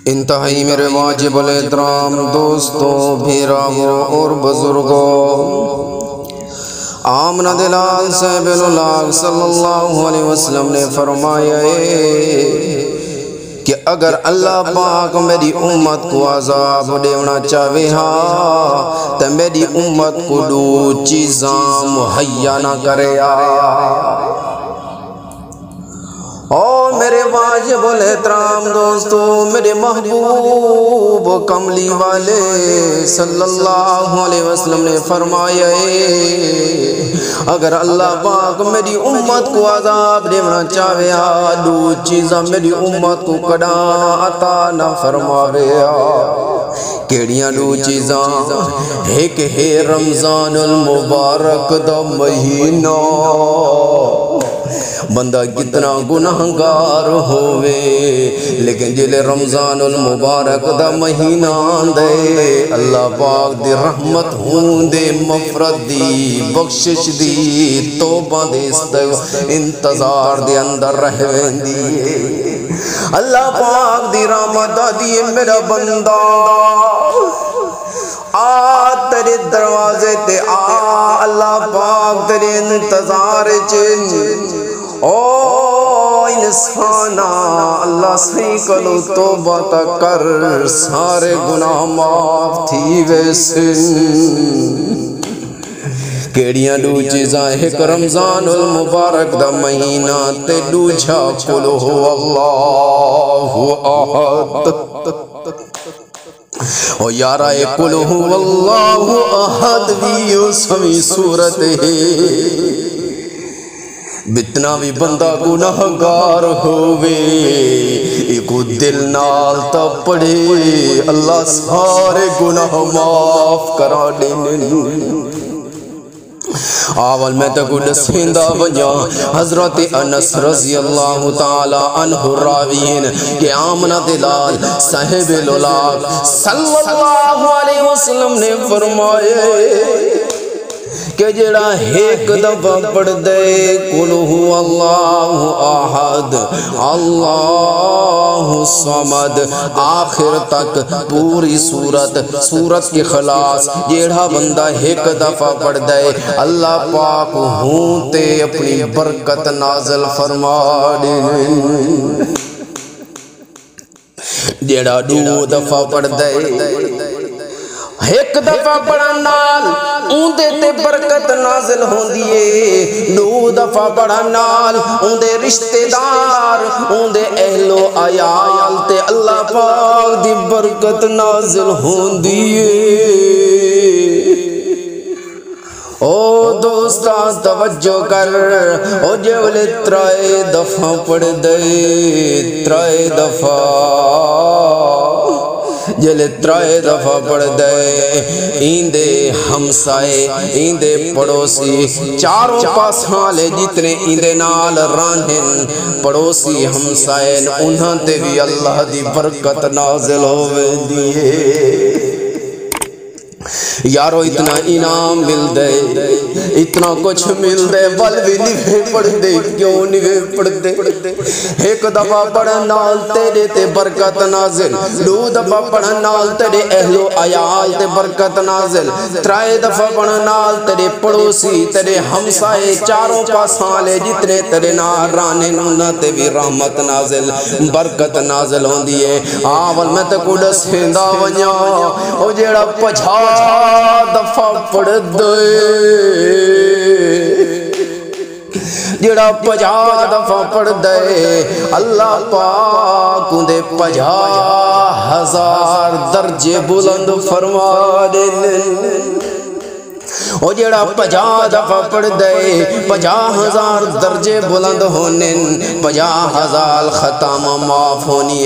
انتہائی میرے واجب الاحترام دوستوں، بھیراؤں اور بزرگوں، آمنہ دلال صاحب اللہ صلی اللہ علیہ وسلم نے فرمایا کہ اگر اللہ پاک میری امت کو عذاب دینا چاہے تو میری امت کو دو چیزاں مہیا نہ کرے اور میرے واجب الاحترام دوستو، میرے محبوب کملی والے صلی اللہ علیہ وسلم نے فرمایا اگر اللہ پاک میری امت کو عذاب دینا چاہے دو چیزاں میری امت کو کدا عطا نہ فرماوے کیڑیاں دو چیزاں؟ ایک ہے رمضان المبارک دا مہینہ، بندہ کتنا گناہگار ہوئے لیکن جلے رمضان المبارک دا مہینہ دے اللہ پاک دی رحمت ہوں دے، مغفرت دی، بخشش دی، توبہ دے، انتظار دے اندر رہویں دی اللہ پاک دی رحمت دی میرا بندہ تیرے دروازے تے اللہ پاک تیرے انتظار انسانا اللہ صحیح کلو توبہ کر سارے گناہ معاف تھی ویسن کیڑیاں دو چیزاں؟ ایک رمضان المبارک دا مہینہ تے دوجھا قل هو اللہ احد او یارا قل هو اللہ احد بھی سمی صورت ہے بتنا بھی بندہ گناہگار ہوئے ایکو دل نال تا پڑے اللہ سارے گناہ معاف کرا دینے آول میں تکو دسیندہ ونجا حضرت انس رضی اللہ تعالی عنہ راوین کہ آمنہ دلال صاحب الولاق صلی اللہ علیہ وسلم نے فرمائے کہ جڑا ایک دفعہ پڑھ دے قل هو اللہ احد اللہ الصمد آخر تک پوری سورت کے خلاص جڑا بندہ ایک دفعہ پڑھ دے اللہ پاک ہوں تے اپنی برکت نازل فرما دے جڑا دو دفعہ پڑھ دے ایک دفعہ پڑھن نال اوندے تے برکت نازل ہوندی دو دفعہ پڑھن نال اوندے رشتہ دار اوندے اہل و عیال تے اللہ پاک دی برکت نازل ہوندی او دوستا توجہ کر او جولے ترائے دفعہ پڑھ دے ترائے دفعہ جلے ترائے دفعہ پڑھ دے ایندے ہمسائے ایندے پڑوسی چاروں پاساں لے جتنے ایندے نال رانہن پڑوسی ہمسائے انہاں تے بھی اللہ دی برکت نازل ہوئے دیئے یارو اتنا انعام مل دے اتنا کچھ مل دے بل بھی نوے پڑھ دے کیوں نوے پڑھ دے ایک دفعہ پڑھن نال تیرے تے برکت نازل دو دفعہ پڑھن نال تیرے اہل و عیال تے برکت نازل ترائے دفعہ پڑھن نال تیرے پڑوسی تیرے ہمسائے چاروں پاساں لے جتنے تیرے نارانے نونا تے بھی رحمت نازل برکت نازل ہوں دیئے آول میں تے کوڑا سیندہ ونیا او جیڑا پجھا دفعہ پڑھ دے جڑا 50 دفعہ پڑھ دے اللہ پاک اندے 50,000 درجے بلند فرما دے او جڑا 50 دفعہ پڑھ دے 50,000 درجے بلند ہونے 50,000 ختم معاف ہونی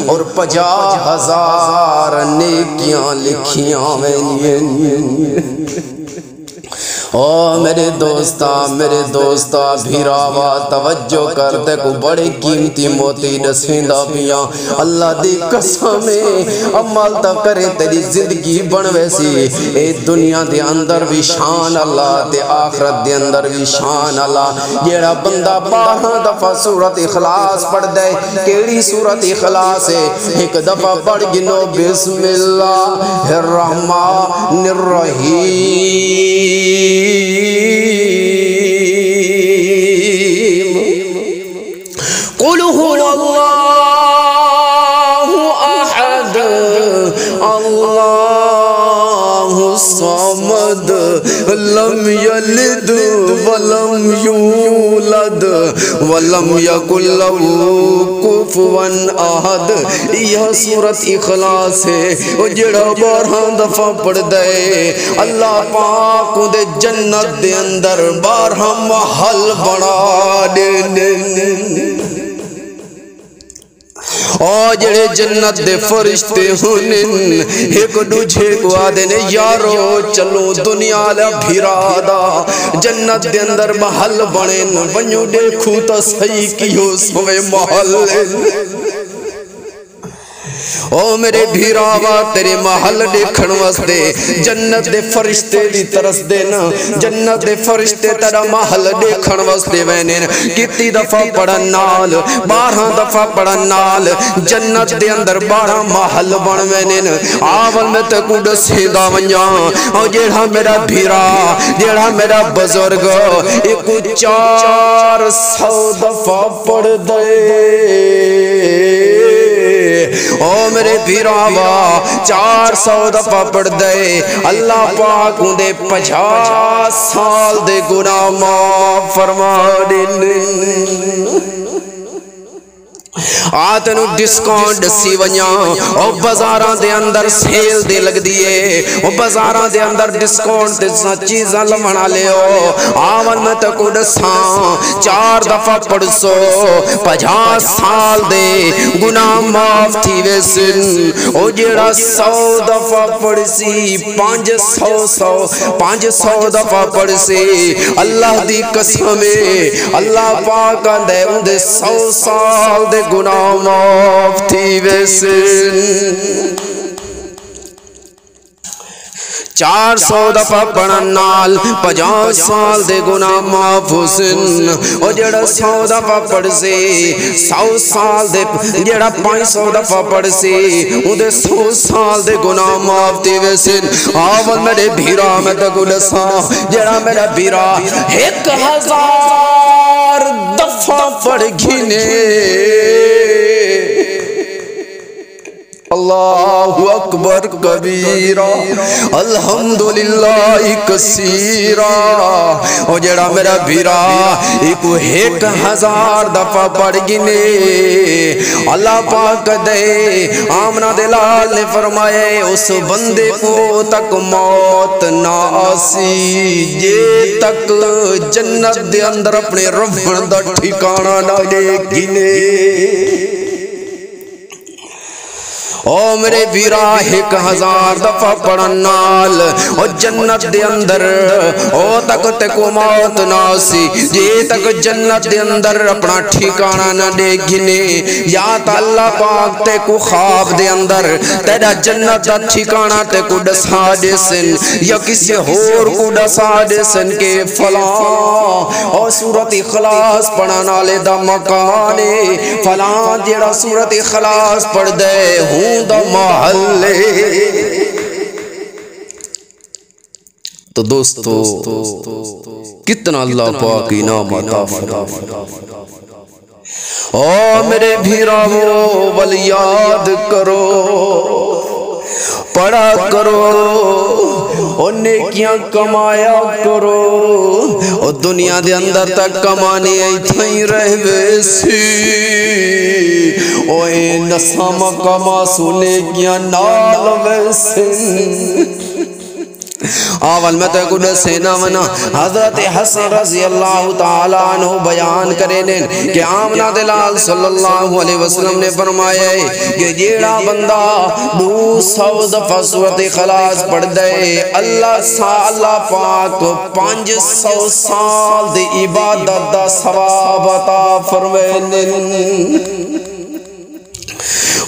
اور 50,000 نیکیاں لکھیاں میں او میرے دوستا بھیراوا توجہ کرتے کو بڑے قیمتی موتی دسیندہ پیاں اللہ دی قسمیں عمل تا کرے تیری زندگی بن ویسی اے دنیا دے اندر بھی شان اللہ تے آخرت دے اندر بھی شان اللہ جیڑا بندہ 12 دفعہ سورت اخلاص پڑھ دے کیڑی سورت اخلاص ہے ایک دفعہ پڑھ گنو بسم اللہ الرحمن الرحیم قل هو اللہ احد اللہ الصمد لم یلد ولم یولد ولم یکن له کفوا احد یہ سورت اخلاص ہے وہ جڑا 12 دفعہ پڑھ دے اللہ پاک دے جنت دے اندر 12 محل بنا دے اور جڑے جنت دے فرشتے ہونن ایک دوجھے کو آدھنے یارو چلو دنیا لے بھیرادا جنت دے اندر محل بنن ونیو دیکھو تا صحیح کیوں سوے محل او میرے بھیراوا تیرے محل دیکھن واسطے جنت دے فرشتے دی طرف دینا جنت دے فرشتے تیرا محل دیکھن واسطے وینن کتی دفعہ پڑھن نال 12 دفعہ پڑھن نال جنت دے اندر 12 محل بن وینن آول میں تے کو دسیندا ونجاں او جیڑا میرا بھیرا جیڑا میرا بزرگ ایک 400 دفعہ پڑھ دے او میرے بھیراوا 400 دفعہ پڑھ دے اللہ پاک دے 50 سال دے گناہ معاف فرما دین آتنو ڈسکاؤنٹ سی ونیاں او بازاراں دے اندر سیل دے لگ دیئے او بازاراں دے اندر ڈسکاؤنٹ دے چیزاں لمنا لے او آون میں تکو دساں 4 دفعہ پڑھ سو 50 سال دے گناہ معاف تھی ویسن او جیڑا 100 دفعہ پڑھ سی 500 دفعہ پڑھ سی اللہ دی قسمیں اللہ پاک دے ان دے 100 سال دے گناہ معاف تھی ویسن 400 دفعہ پڑھن نال 50 سال دے گناہ معاف حسن او جڑا 100 دفعہ پڑھ سی 100 سال دے جڑا 500 دفعہ پڑھ سی او دے 100 سال دے گناہ معاف تھی ویسن آول میرے بھیرا میں تے گلساں جڑا میرا بھیرا 1000 دفعہ پڑھ گھنے اللہ اکبر کبیرہ الحمدللہ کثیرہ او جڑا میرا بھیرا ایک 1000 دفعہ پڑھ گنے اللہ پاک دے آمنہ دلال نے فرمائے اس بندے کو تک موت نہ آسی جے تک جنت دے اندر اپنے رفن دا ٹھکانہ نہ لے گنے او میرے بھیرا 1000 دفعہ پڑھن نال او جنت دے اندر او تک تے کو موت ناسی جے تک جنت دے اندر اپنا ٹھکانہ نہ دے گنے یا تا اللہ پاک تے کو خواب دے اندر تیرا جنت دا ٹھکانہ تے کو دسا دے سن یا کسی ہور کو دسا دے سن کے فلاں او سورت اخلاص پڑھانا لے دا مکانے فلاں جیڑا سورت اخلاص پڑھ دے ہوں دا محلے تو دوستو کتنا اللہ پاک انعام عطا فرمائے او میرے بھیراو ول یاد کرو پڑھا کرو اور نیکیاں کمایا کرو اور دنیا دے اندر تک کمانے ایتھائی رہ ویسی اوہ نسام کما سو نیکیاں نال ویسی اول میں تے کچھ سینا ونا حضرت حسن رضی اللہ تعالیٰ عنہ بیان کرے نے کہ آمنہ دلال صلی اللہ علیہ وسلم نے فرمایا ہے کہ جیڑا بندہ 200 دفعہ سورۃ اخلاص پڑھ دے اللہ پاک 500 سال دی عبادت دا ثواب عطا فرمائے۔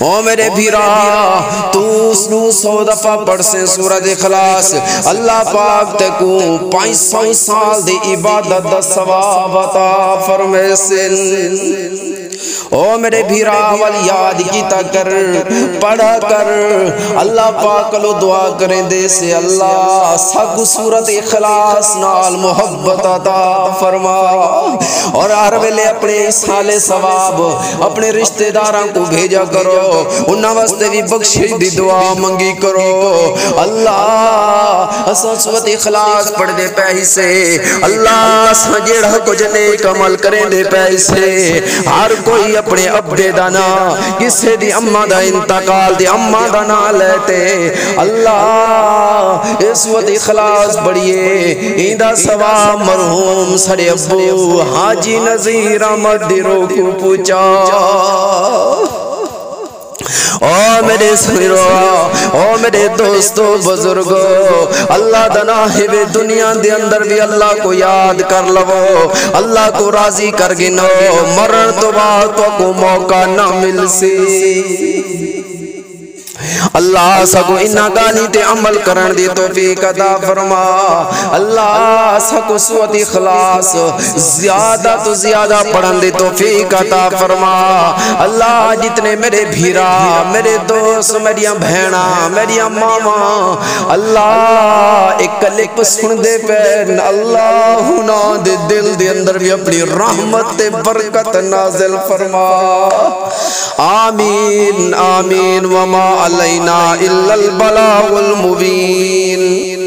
او میرے بھیرا تو 200 دفعہ پڑھ سے سورۃ اخلاص اللہ پاک تے کو 500 سال دی عبادت دا ثواب عطا فرمائے سے۔ او میرے بھیرا وال یاد کیتا کر پڑھا کر اللہ پاک لو دعا کریں دے سے اللہ ساکو سورۃ اخلاص نال محبت عطا فرما، اور ہر ویلے اپنے سال ثواب اپنے رشتہ داراں کو بھیجا کرو، انہاں واسطے بھی بخشش دی دعا منگی کرو۔ اللہ اساں سورۃ اخلاص پڑھ دے پیسے اللہ اساں جیڑا کچھ نیک عمل کریں دے پیسے ہر کوئی اپنے ابے دانا کسے دی اماں دا انتقال دی اماں دا نا لیتے اللہ اس وقت اخلاص بڑھئے ایندہ ثواب مرحوم سڑے ابو حاجی نظیر احمد دی روح کو پوچھا۔ او میرے سمیرو او میرے دوستو بزرگو اللہ دناہب دنیا دے اندر بھی اللہ کو یاد کر لو، اللہ کو راضی کر گنو، مرن تو بعد کو موقع نہ مل سی۔ اللہ سکو انہا گانی تے عمل کرن دی توفیق عطا فرما، اللہ سکو سورۃ اخلاص زیادہ تو زیادہ پڑھن دی توفیق عطا فرما۔ اللہ جتنے میرے بھیرا میرے دوست میریاں بہنا میریاں ماما اللہ ایک کلپ سن دے پین اللہ ہونا دے دل دے اندر بھی اپنی رحمت تے برکت نازل فرما، آمین آمین وما علینا الا البلاغ المبین۔